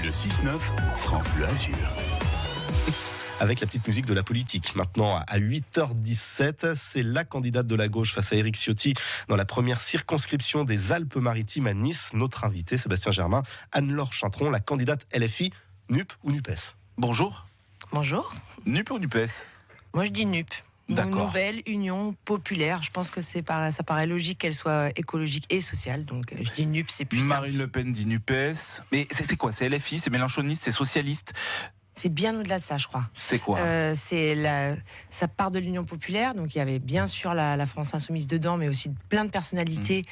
Le 6-9, France Bleu Azur. Avec la petite musique de la politique. Maintenant, à 8h17, c'est la candidate de la gauche face à Éric Ciotti dans la première circonscription des Alpes-Maritimes à Nice. Notre invité, Sébastien Germain, Anne-Laure Chantron, la candidate LFI, NUP ou NUPES. Bonjour. Bonjour. NUP ou NUPES? Moi, je dis NUP. D'accord. Nouvelle Union Populaire. Je pense que ça paraît logique qu'elle soit écologique et sociale. Donc, je dis NUP, c'est plus Marine simple. Le Pen dit NUPES. Mais c'est quoi? C'est LFI, c'est mélenchoniste, c'est socialiste? C'est bien au-delà de ça, je crois. C'est quoi? Ça part de l'Union Populaire. Donc, il y avait bien sûr la France Insoumise dedans, mais aussi plein de personnalités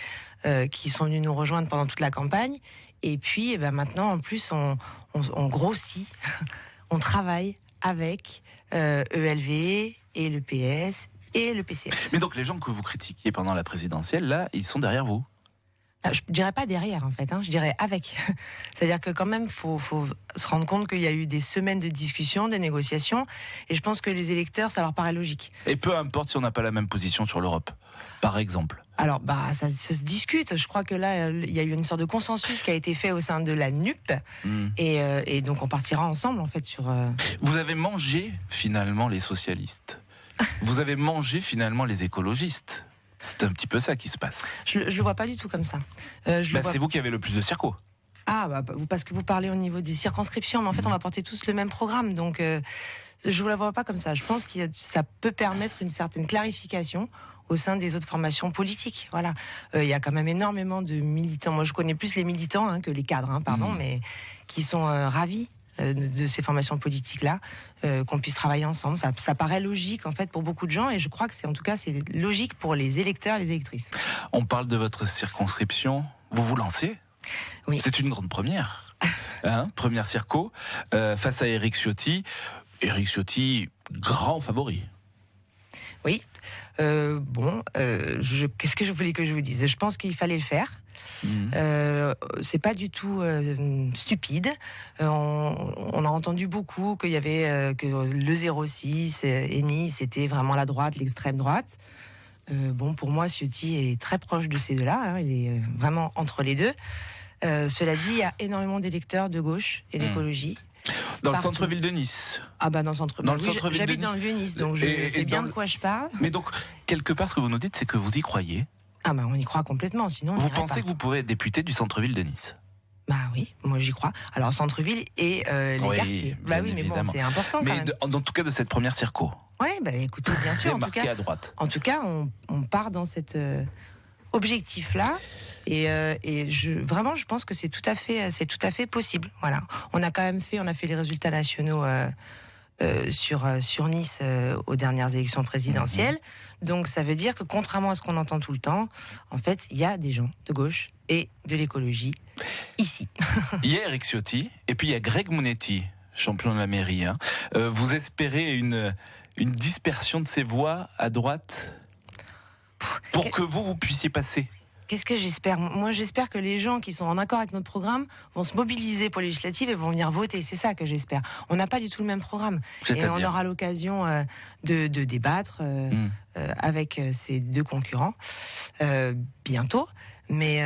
qui sont venues nous rejoindre pendant toute la campagne. Et puis, maintenant, en plus, on grossit. On travaille avec ELV et le PS et le PCF. Mais donc les gens que vous critiquiez pendant la présidentielle, là, ils sont derrière vous? Je dirais pas derrière, en fait, je dirais avec. C'est-à-dire que quand même, faut se rendre compte qu'il y a eu des semaines de discussions, de négociations, et je pense que les électeurs, ça leur paraît logique. Et peu importe si on n'a pas la même position sur l'Europe, par exemple. Alors, ça se discute. Je crois que là, il y a eu une sorte de consensus qui a été fait au sein de la NUP, et donc on partira ensemble, en fait, sur... Vous avez mangé, finalement, les socialistes. Vous avez mangé, finalement, les écologistes. C'est un petit peu ça qui se passe. Je le vois pas du tout comme ça. C'est vous qui avez le plus de circo. Parce que vous parlez au niveau des circonscriptions, mais en fait, on va porter tous le même programme, donc je ne la vois pas comme ça. Je pense que ça peut permettre une certaine clarification au sein des autres formations politiques. Voilà, il y a quand même énormément de militants. Moi, je connais plus les militants que les cadres, mais qui sont ravis de ces formations politiques-là, qu'on puisse travailler ensemble. Ça paraît logique, en fait, pour beaucoup de gens, et je crois que c'est logique pour les électeurs et les électrices. On parle de votre circonscription. Vous vous lancez? Oui. C'est une grande première. Première circo, face à Éric Ciotti. Éric Ciotti, grand favori. Oui. Qu'est-ce que je voulais que je vous dise? Je pense qu'il fallait le faire. C'est pas du tout stupide. On a entendu beaucoup qu'il y avait que le 06 et Nice, c'était vraiment la droite, l'extrême droite. Pour moi, Ciotti est très proche de ces deux-là. Il est vraiment entre les deux. Cela dit, il y a énormément d'électeurs de gauche et d'écologie. Dans le centre-ville de Nice. Dans le centre-ville. J'habite dans le Vieux-Nice, donc je sais bien de quoi je parle. Mais donc, quelque part, ce que vous nous dites, c'est que vous y croyez. On y croit complètement, sinon vous pensez que vous pourrez être député du centre-ville de Nice? Oui, moi j'y crois. Alors centre-ville et les quartiers. Mais évidemment. bon, c'est important quand même. Mais en tout cas de cette première circo. Oui, écoutez, bien sûr. C'est marqué à droite. En tout cas, on part dans cet objectif-là. Et je pense que c'est tout à fait possible. Voilà. On a fait les résultats nationaux sur Nice aux dernières élections présidentielles. Donc ça veut dire que contrairement à ce qu'on entend tout le temps, en fait, il y a des gens de gauche et de l'écologie ici. Il y a Éric Ciotti et puis il y a Greg Monetti, champion de la mairie. Vous espérez une dispersion de ces voix à droite pour que vous puissiez passer? Qu'est-ce que j'espère? Moi, j'espère que les gens qui sont en accord avec notre programme vont se mobiliser pour les législatives et vont venir voter. C'est ça que j'espère. On n'a pas du tout le même programme. Et on aura l'occasion de débattre avec ces deux concurrents bientôt. Mais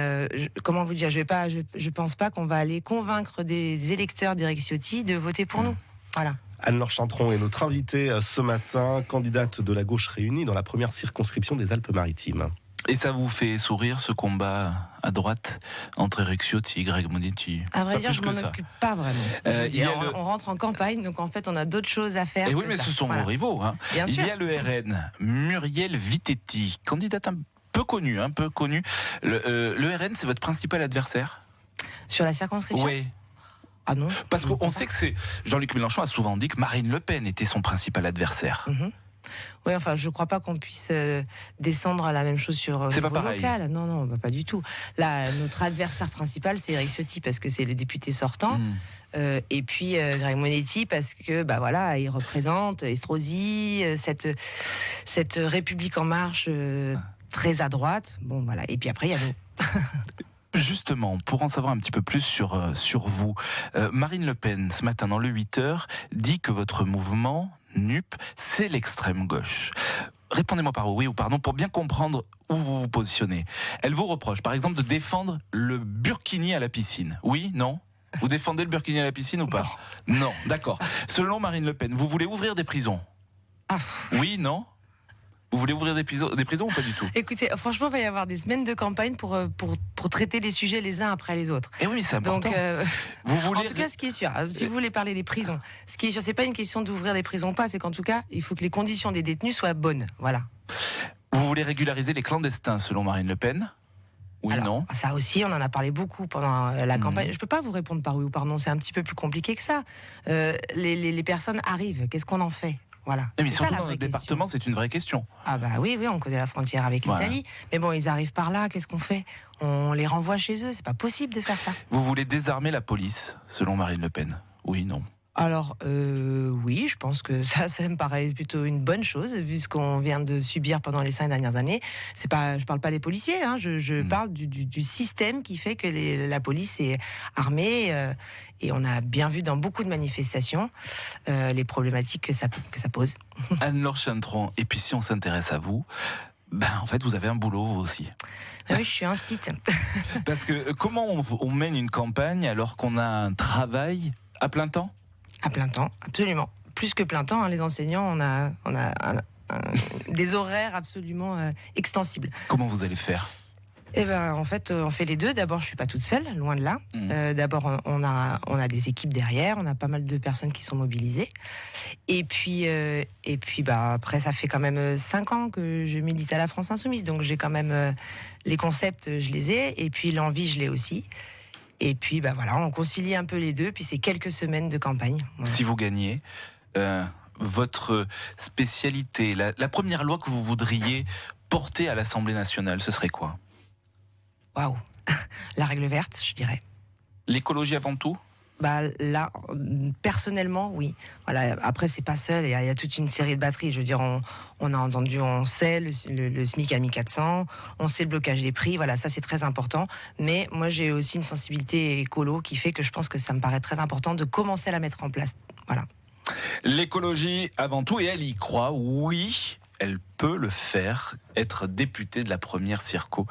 comment vous dire? Je pense pas qu'on va aller convaincre des électeurs d'Éric Ciotti de voter pour nous. Voilà. Anne-Laure Chantron est notre invitée ce matin, candidate de la gauche réunie dans la première circonscription des Alpes-Maritimes. Et ça vous fait sourire, ce combat à droite entre Éric Ciotti et Greg Monetti? À vrai dire, je m'en occupe pas vraiment. On rentre en campagne, donc en fait, on a d'autres choses à faire. Et oui, mais ce sont vos rivaux. Bien sûr. Il y a le RN, Muriel Vitetti, candidate un peu connue. Le RN, c'est votre principal adversaire? Sur la circonscription? Oui. Ah non. Parce qu'on sait que Jean-Luc Mélenchon a souvent dit que Marine Le Pen était son principal adversaire. Oui, je crois pas qu'on puisse descendre à la même chose sur le niveau local. Non, pas du tout. Là, notre adversaire principal, c'est Éric Ciotti, parce que c'est le député sortant. Et puis Greg Monetti, parce que il représente Estrosi, cette République en marche très à droite. Et puis après, il y a nous. Justement, pour en savoir un petit peu plus sur vous, Marine Le Pen, ce matin dans le 8h, dit que votre mouvement NUP, c'est l'extrême gauche. Répondez-moi par oui ou pardon pour bien comprendre où vous vous positionnez. Elle vous reproche, par exemple, de défendre le burkini à la piscine. Oui, non? Vous défendez le burkini à la piscine ou pas? Non, d'accord. Selon Marine Le Pen, vous voulez ouvrir des prisons? Oui, non? Vous voulez ouvrir des prisons ou pas du tout? Écoutez, franchement, il va y avoir des semaines de campagne pour traiter les sujets les uns après les autres. Eh oui, c'est important. Donc, vous voulez... en tout cas, ce qui est sûr, si vous voulez parler des prisons, ce qui est sûr, c'est pas une question d'ouvrir des prisons ou pas, c'est qu'en tout cas, il faut que les conditions des détenus soient bonnes. Voilà. Vous voulez régulariser les clandestins, selon Marine Le Pen? Oui, Alors, non? ça aussi, on en a parlé beaucoup pendant la campagne. Je peux pas vous répondre par oui ou par non, c'est un petit peu plus compliqué que ça. Les personnes arrivent, qu'est-ce qu'on en fait? Voilà. Mais C'est surtout ça, la dans vraie notre département, c'est une vraie question. Ah bah oui, on connaît la frontière avec l'Italie. Mais bon, ils arrivent par là, qu'est-ce qu'on fait? On les renvoie chez eux, c'est pas possible de faire ça. Vous voulez désarmer la police, selon Marine Le Pen? Oui, non? Alors, oui, je pense que ça me paraît plutôt une bonne chose, vu ce qu'on vient de subir pendant les 5 dernières années. Je parle pas des policiers, hein, je parle du système qui fait que la police est armée, et on a bien vu dans beaucoup de manifestations les problématiques que ça pose. Anne-Laure Chantron, et puis si on s'intéresse à vous, en fait, vous avez un boulot, vous aussi. Oui, je suis instite. Parce que comment on mène une campagne alors qu'on a un travail à plein temps? À plein temps, absolument. Plus que plein temps, hein, les enseignants, on a des horaires absolument extensibles. Comment vous allez faire? Eh ben, en fait, on fait les deux. D'abord, je suis pas toute seule, loin de là. D'abord, on a des équipes derrière, on a pas mal de personnes qui sont mobilisées. Et puis, après, ça fait quand même 5 ans que je milite à la France Insoumise, donc j'ai quand même les concepts, je les ai, et puis l'envie, je l'ai aussi. Et puis, voilà, on concilie un peu les deux, puis c'est quelques semaines de campagne. Voilà. Si vous gagnez, votre spécialité, la première loi que vous voudriez porter à l'Assemblée nationale, ce serait quoi? Waouh, la règle verte, je dirais. L'écologie avant tout? Là, personnellement, oui. Voilà. Après, c'est pas seul. Il y a toute une série de batteries. Je veux dire, on a entendu, on sait le SMIC à 1400, on sait le blocage des prix. Voilà, ça c'est très important. Mais moi, j'ai aussi une sensibilité écolo qui fait que je pense que ça me paraît très important de commencer à la mettre en place. Voilà. L'écologie avant tout, et elle y croit. Oui, elle peut le faire, être députée de la première Circo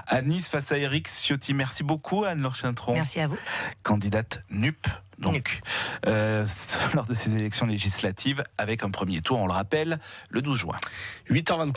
à Nice face à Éric Ciotti. Merci beaucoup, Anne-Laure Chantron. Merci à vous. Candidate NUP, donc, lors de ces élections législatives, avec un premier tour, on le rappelle, le 12 juin. 8h24.